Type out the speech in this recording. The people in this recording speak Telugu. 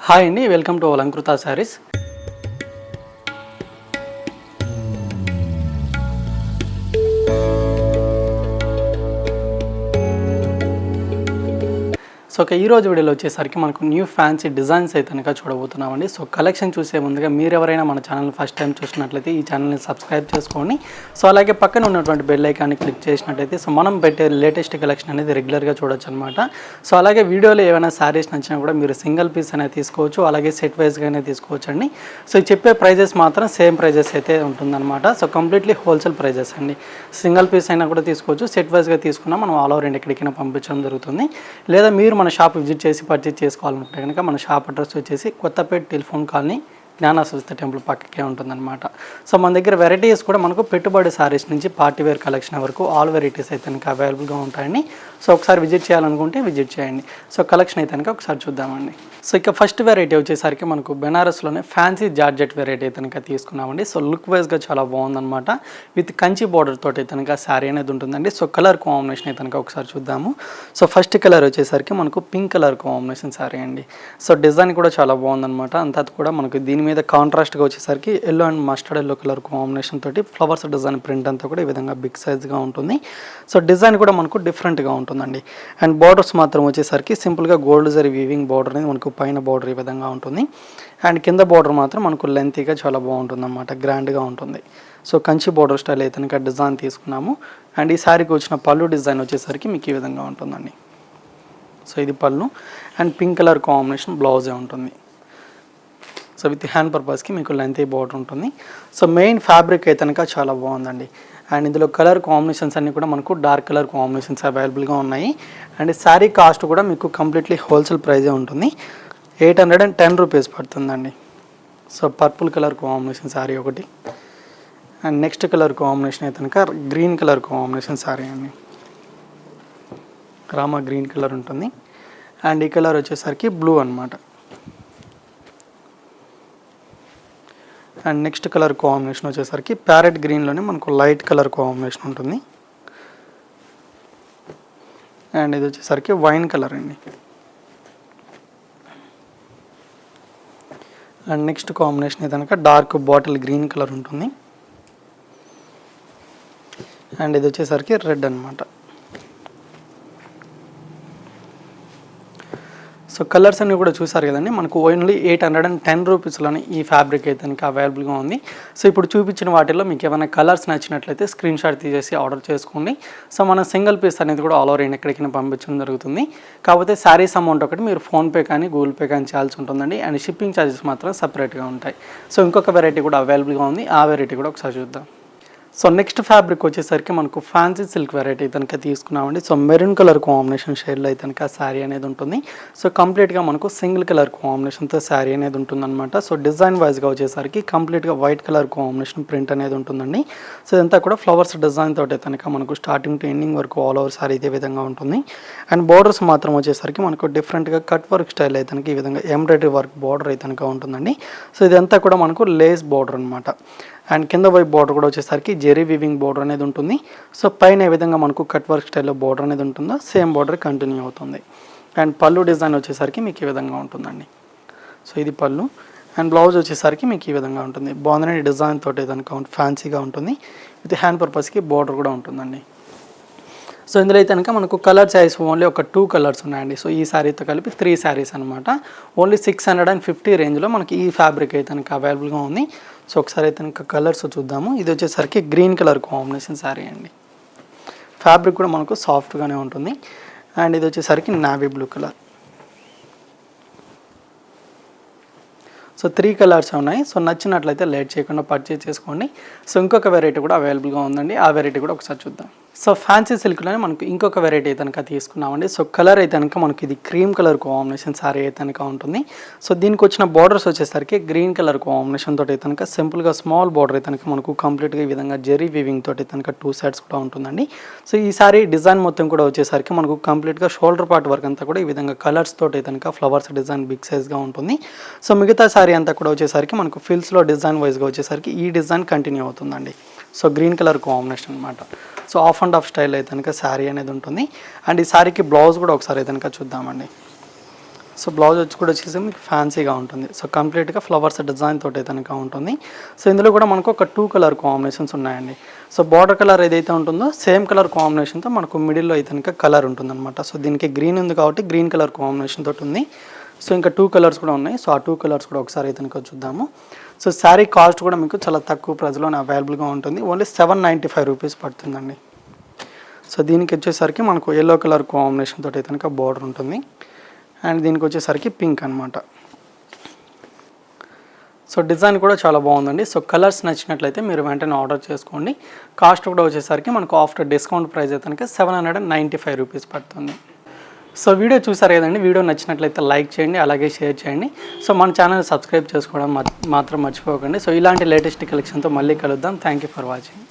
హాయ్ అండి, welcome to Alankrita saris. So ఈరోజు వీడియోలో వచ్చేసరికి మనకు న్యూ ఫ్యాన్సీ డిజైన్స్ అయితే కనుక చూడబోతున్నామండి. సో కలెక్షన్ చూసే ముందుగా మీరు ఎవరైనా మన ఛానల్ ఫస్ట్ టైం చూసినట్లయితే ఈ ఛానల్ని సబ్స్క్రైబ్ చేసుకోండి. సో అలాగే పక్కన ఉన్నటువంటి బెల్ ఐకాన్ని క్లిక్ చేసినట్లయితే సో మనం పెట్టే లేటెస్ట్ కలెక్షన్ అనేది రెగ్యులర్గా చూడొచ్చు అనమాట. సో అలాగే వీడియోలో ఏమైనా శారీస్ నచ్చినా కూడా మీరు సింగిల్ పీస్ అనేది తీసుకోవచ్చు, అలాగే సెట్ వైజ్గానే తీసుకోవచ్చు అండి. సో చెప్పే ప్రైజెస్ మాత్రం సేమ్ ప్రైజెస్ అయితే ఉంటుందన్నమాట. సో కంప్లీట్లీ హోల్సేల్ ప్రైజెస్ అండి. సింగిల్ పీస్ అయినా కూడా తీసుకోవచ్చు, సెట్ వైజ్గా తీసుకున్నా మనం ఆల్ ఓవర్ ఇండియా ఎక్కడికైనా పంపించడం జరుగుతుంది. లేదా మీరు మన షాప్ విజిట్ చేసి పర్చేజ్ చేసుకోవాలనుకుంటే కనుక మన షాప్ అడ్రస్ వచ్చేసి Kothapeta telephone colony Gnana Saraswati temple పక్కకే ఉంటుందన్నమాట. సో మన దగ్గర వెరైటీస్ కూడా మనకు పెట్టుబడి సారీస్ నుంచి పార్టీ వేర్ కలెక్షన్ వరకు ఆల్ వెరైటీస్ అయితే కనుక అవైలబుల్గా ఉంటాయండి. సో ఒకసారి విజిట్ చేయాలనుకుంటే విజిట్ చేయండి. సో కలెక్షన్ అయితే కనుక ఒకసారి చూద్దామండి. సో ఇక ఫస్ట్ వెరైటీ వచ్చేసరికి మనకు బెనారస్లోనే ఫ్యాన్సీ జార్జెట్ వెరైటీ అయితే కనుక తీసుకున్నామండి. సో లుక్ వైజ్గా చాలా బాగుందన్నమాట. విత్ కంచి బార్డర్ తోటి అయితే కనుక శారీ అనేది ఉంటుందండి. సో కలర్ కాంబినేషన్ అయితే కనుక ఒకసారి చూద్దాము. సో ఫస్ట్ కలర్ వచ్చేసరికి మనకు పింక్ కలర్ కాంబినేషన్ శారీ అండి. సో డిజైన్ కూడా చాలా బాగుందన్నమాట. అంతా కూడా మనకు దీని మీద కాంట్రాస్ట్గా వచ్చేసరికి yellow and mustard yellow colour combination తోటి ఫ్లవర్స్ డిజైన్ ప్రింట్ అంతా కూడా ఈ విధంగా బిగ్ సైజ్గా ఉంటుంది. సో డిజైన్ కూడా మనకు డిఫరెంట్గా ఉంటుందండి. అండ్ బార్డర్స్ మాత్రం వచ్చేసరికి సింపుల్గా గోల్డ్ జరీ వీవింగ్ బార్డర్ అనేది మనకు పైన బార్డర్ ఈ విధంగా ఉంటుంది. అండ్ కింద బార్డర్ మాత్రం మనకు లెంతీగా చాలా బాగుంటుంది అన్నమాట, గ్రాండ్గా ఉంటుంది. సో కంచి బార్డర్ స్టైల్ అయితే కనుక డిజైన్ తీసుకున్నాము. అండ్ ఈ శారీకి వచ్చిన పళ్ళు డిజైన్ వచ్చేసరికి మీకు ఈ విధంగా ఉంటుందండి. సో ఇది పళ్ళు అండ్ పింక్ కలర్ కాంబినేషన్ బ్లౌజే ఉంటుంది. సో విత్ హ్యాండ్ పర్పస్కి మీకు లెంతీ బార్డర్ ఉంటుంది. సో మెయిన్ ఫ్యాబ్రిక్ అయితే కనుక చాలా బాగుందండి. అండ్ ఇందులో కలర్ కాంబినేషన్స్ అన్నీ కూడా మనకు డార్క్ కలర్ కాంబినేషన్స్ అవైలబుల్గా ఉన్నాయి. అండ్ శారీ కాస్ట్ కూడా మీకు కంప్లీట్లీ హోల్సేల్ ప్రైజే ఉంటుంది. 810 రూపీస్ పడుతుందండి. So purple colour combination sari ఒకటి. అండ్ నెక్స్ట్ కలర్ కాంబినేషన్ అయితే కనుక గ్రీన్ కలర్ కాంబినేషన్ శారీ అండి. రామా గ్రీన్ కలర్ ఉంటుంది. అండ్ ఈ కలర్ వచ్చేసరికి బ్లూ అనమాట. అండ్ నెక్స్ట్ కలర్ కాంబినేషన్ వచ్చేసరికి ప్యారెట్ గ్రీన్లోనే మనకు లైట్ కలర్ కాంబినేషన్ ఉంటుంది. అండ్ ఇది వచ్చేసరికి వైన్ కలర్ అండి. అండ్ నెక్స్ట్ కాంబినేషన్ ఏదనక డార్క్ బాటిల్ గ్రీన్ కలర్ ఉంటుంది. అండ్ ఇది వచ్చేసరికి రెడ్ అనమాట. సో కలర్స్ అన్నీ కూడా చూసారు కదండి. మనకు ఓన్లీ 810 రూపీస్లోనే ఈ ఫ్యాబ్రిక్ అయితే కనుక అవైలబుల్గా ఉంది. సో ఇప్పుడు చూపించిన వాటిల్లో మీకు ఏమైనా కలర్స్ నచ్చినట్లయితే స్క్రీన్ షాట్ తీసేసి ఆర్డర్ చేసుకోండి. సో మన సింగిల్ పీస్ అనేది కూడా ఆల్ ఓవర్ ఇండియా ఎక్కడికైనా పంపించడం జరుగుతుంది. కాకపోతే శారీస్ అమౌంట్ ఒకటి మీరు ఫోన్పే కానీ గూగుల్ పే కానీ చేయాల్సి ఉంటుందండి. అండ్ షిప్పింగ్ ఛార్జెస్ మాత్రం సపరేట్గా ఉంటాయి. సో ఇంకొక వెరైటీ కూడా అవైలబుల్గా ఉంది, ఆ వెరైటీ కూడా ఒకసారి చూద్దాం. సో నెక్స్ట్ ఫ్యాబ్రిక్ వచ్చేసరికి మనకు ఫ్యాన్సీ సిల్క్ వెరైటీ కనుక తీసుకున్నామండి. సో మెరూన్ కలర్ కాంబినేషన్ షేడ్లో అయితే కనుక శారీ అనేది ఉంటుంది. సో కంప్లీట్గా మనకు సింగిల్ కలర్ కాంబినేషన్తో శారీ అనేది ఉంటుందన్నమాట. సో డిజైన్ వైజ్గా వచ్చేసరికి కంప్లీట్గా వైట్ కలర్ కాంబినేషన్ ప్రింట్ అనేది ఉంటుందండి. సో ఇదంతా కూడా ఫ్లవర్స్ డిజైన్ తోటి కనుక మనకు స్టార్టింగ్ టు ఎండింగ్ వరకు ఆల్ ఓవర్ శారీ ఇదే విధంగా ఉంటుంది. అండ్ బార్డర్స్ మాత్రం వచ్చేసరికి మనకు డిఫరెంట్గా కట్ వర్క్ స్టైల్ అయితే కనుక ఈ విధంగా ఎంబ్రాయిడరీ వర్క్ బార్డర్ అయితే కనుక ఉంటుందండి. సో ఇదంతా కూడా మనకు లేస్ బార్డర్ అనమాట. అండ్ కింద వైపు బార్డర్ కూడా వచ్చేసరికి జెరీ వీవింగ్ బార్డర్ అనేది ఉంటుంది. సో పైన ఏ విధంగా మనకు కట్ వర్క్ స్టైల్లో బార్డర్ అనేది ఉంటుందో సేమ్ బార్డర్ కంటిన్యూ అవుతుంది. అండ్ పళ్ళు డిజైన్ వచ్చేసరికి మీకు ఈ విధంగా ఉంటుందండి. సో ఇది పళ్ళు. అండ్ బ్లౌజ్ వచ్చేసరికి మీకు ఈ విధంగా ఉంటుంది. బాగుందని డిజైన్ తోటి కనుక ఫ్యాన్సీగా ఉంటుంది. విత్ హ్యాండ్ పర్పస్కి బార్డర్ కూడా ఉంటుందండి. సో ఇందులో అయితే కనుక మనకు కలర్ చాయిస్ ఓన్లీ ఒక 2 కలర్స్ ఉన్నాయండి. సో ఈ శారీతో కలిపి 3 శారీస్ అనమాట. ఓన్లీ 650 రేంజ్లో మనకి ఈ ఫ్యాబ్రిక్ అయితే కనుక అవైలబుల్గా ఉంది. సో ఒకసారి అయితే కనుక కలర్స్ చూద్దాము. ఇది వచ్చేసరికి గ్రీన్ కలర్ కాంబినేషన్ శారీ అండి. ఫ్యాబ్రిక్ కూడా మనకు సాఫ్ట్గానే ఉంటుంది. అండ్ ఇది వచ్చేసరికి navy blue colour. So 3 colours ఉన్నాయి. సో నచ్చినట్లయితే లేట్ చేయకుండా పర్చేజ్ చేసుకోండి. సో ఇంకొక వెరైటీ కూడా అవైలబుల్గా ఉందండి, ఆ వెరైటీ కూడా ఒకసారి చూద్దాం. సో ఫ్యాన్సీ సిల్క్లోనే మనకు ఇంకొక వెరైటీ అయితే కనుక తీసుకున్నామండి. సో కలర్ అయితే కనుక మనకి ఇది క్రీమ్ కలర్ కాంబినేషన్ శారీ అయితే కనుక ఉంటుంది. సో దీనికి వచ్చిన బార్డర్స్ వచ్చేసరికి గ్రీన్ కలర్ కాంబినేషన్ తోటి అయితే కనుక సింపుల్గా స్మాల్ బార్డర్ అయితే కనుక మనకు కంప్లీట్గా ఈ విధంగా జెరీ వీవింగ్ తోటి కనుక 2 సైడ్స్ కూడా ఉంటుందండి. సో ఈ శారీ డిజైన్ మొత్తం కూడా వచ్చేసరికి మనకు కంప్లీట్గా షోల్డర్ పార్ట్ వర్క్ అంతా కూడా ఈ విధంగా కలర్స్ తోటి అయితే కనుక ఫ్లవర్స్ డిజైన్ బిగ్ సైజ్గా ఉంటుంది. సో మిగతా శారీ అంతా కూడా వచ్చేసరికి మనకు ఫిల్స్లో డిజైన్ వైజ్గా వచ్చేసరికి ఈ డిజైన్ కంటిన్యూ అవుతుందండి. సో గ్రీన్ కలర్ కాంబినేషన్ అనమాట. So of and of style అయితే కనుక శారీ అనేది ఉంటుంది. అండ్ ఈ శారీకి బ్లౌజ్ కూడా ఒకసారి అయితే కనుక చూద్దామండి. సో బ్లౌజ్ వచ్చి కూడా వచ్చేసి మీకు ఫ్యాన్సీగా ఉంటుంది. సో కంప్లీట్గా ఫ్లవర్స్ డిజైన్ తోటి అయితే కనుక ఉంటుంది. సో ఇందులో కూడా మనకు ఒక 2 కలర్ కాంబినేషన్స్ ఉన్నాయండి. సో బార్డర్ కలర్ ఏదైతే ఉంటుందో సేమ్ కలర్ కాంబినేషన్తో మనకు మిడిల్లో అయితే కనుక కలర్ ఉంటుందన్నమాట. సో దీనికి గ్రీన్ ఉంది కాబట్టి గ్రీన్ కలర్ కాంబినేషన్ తోటి ఉంది. సో ఇంకా 2 కలర్స్ కూడా ఉన్నాయి. సో ఆ 2 కలర్స్ కూడా ఒకసారి అయితే కనుక చూద్దాము. సో శారీ కాస్ట్ కూడా మీకు చాలా తక్కువ ప్రైస్లోనే అవైలబుల్గా ఉంటుంది. ఓన్లీ 795 రూపీస్ పడుతుందండి. సో దీనికి వచ్చేసరికి మనకు ఎల్లో కలర్ కాంబినేషన్ తోటి అయితే కనుక బార్డర్ ఉంటుంది. అండ్ దీనికి వచ్చేసరికి పింక్ అనమాట. సో డిజైన్ కూడా చాలా బాగుందండి. సో కలర్స్ నచ్చినట్లయితే మీరు వెంటనే ఆర్డర్ చేసుకోండి. కాస్ట్ కూడా వచ్చేసరికి మనకు ఆఫ్టర్ డిస్కౌంట్ ప్రైస్ అయితే కనుక 795 రూపీస్ పడుతుంది. సో వీడియో చూసారు కదండి. వీడియో నచ్చినట్లయితే లైక్ చేయండి, అలాగే షేర్ చేయండి. సో మన ఛానల్ సబ్స్క్రైబ్ చేసుకోవడం మాత్రం మర్చిపోకండి. సో ఇలాంటి లేటెస్ట్ కలెక్షన్తో మళ్ళీ కలుద్దాం. Thank you for watching.